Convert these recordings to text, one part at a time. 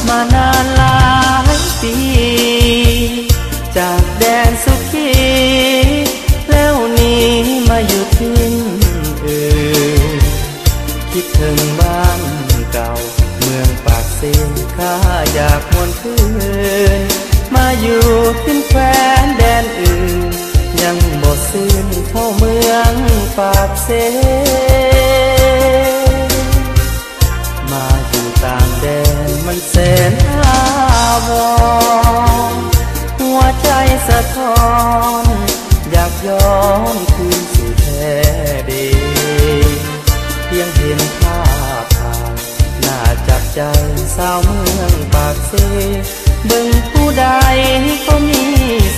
มานานหลายปีจากแดนสุขีแล้วนี้มาอยู่ที่อื่นคิดถึงบ้านเก่าเมืองปากเสียนข้าอยากหวนคืนมาอยู่ที่แคว้นแดนอื่นยังบ่ซื่นเท่าเมืองปากเสียนมาอยู่ต่างแดนมันแสนอาวรณ์หัวใจสะท้อนอยากย้อนคืนสู่แท้เดีเพียงเห็นภาพถ่ายน่าจับใจสาวเมืองปากเสียเบิ่งผู้ใดก็มี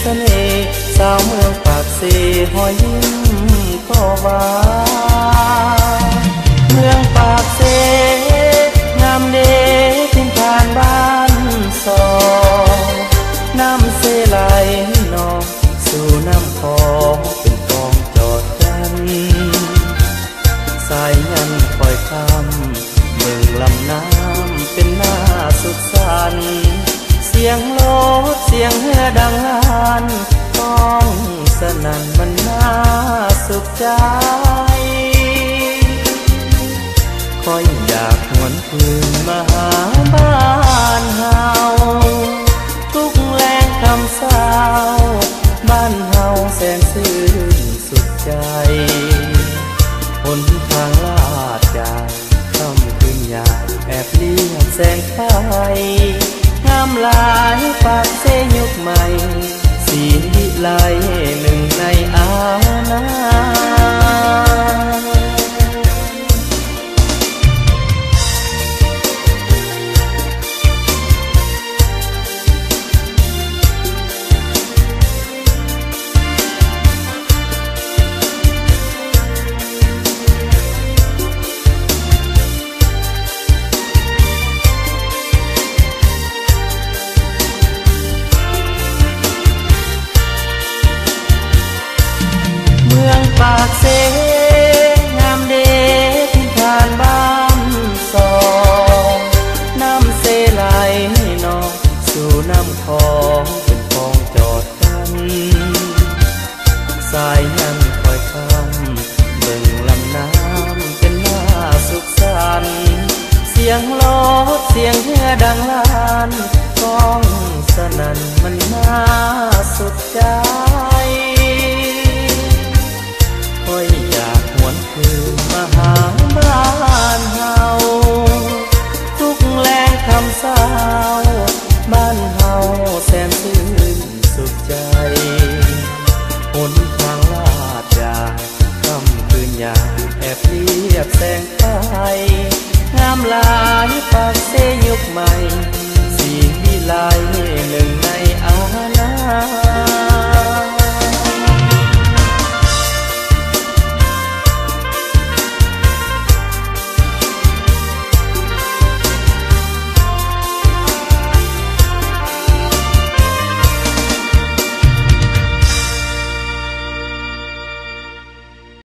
เสน่ห์สาวเมืองปากเสียหอยยิ้มก็หวานเมืองปากเสียงามเดทิ้งผ่านบ้านสองน้ำเสไหลนองสู่น้ำคองเป็นกองจอดกันสายยันคอยคำเมืองลำน้ำเป็นหน้าสุขสันต์เสียงโลดเสียงเฮือดังลานก้องสนั่นมันน่าสุขใจคอยอยากหวนคืนมาหาบ้านเฮาทุกแรงคำเศร้าบ้านเฮาแสนซื่นสุดใจหนทางลาดยางค่ำคืนยามแอบเลียบแสงไฟงามหลายปากเสยยุคใหม่สีวิไลหนึ่งในอาณาปากเสงามเดที่ผ่านบ้านสองน้ำเสไหลนองสู่น้ำคองเป็นคลองจอดกันสายยันคอยคำเบิ่งลำน้ำเป็นหน้าสุขสันต์เสียงโลดเสียงเฮือดังลานก้องสนั่นมันน่าสุขใจคอยอยากหวนคืนมาหาบ้านเฮาทุกแรงคำเศร้าบ้านเฮาแสนซื่นสุขใจหนทางลาดยางค่ำคืนยามแอบเลียบแสงไฟงามหลายปากเสยยุคใหม่สีวิไลหนึ่งในอาณา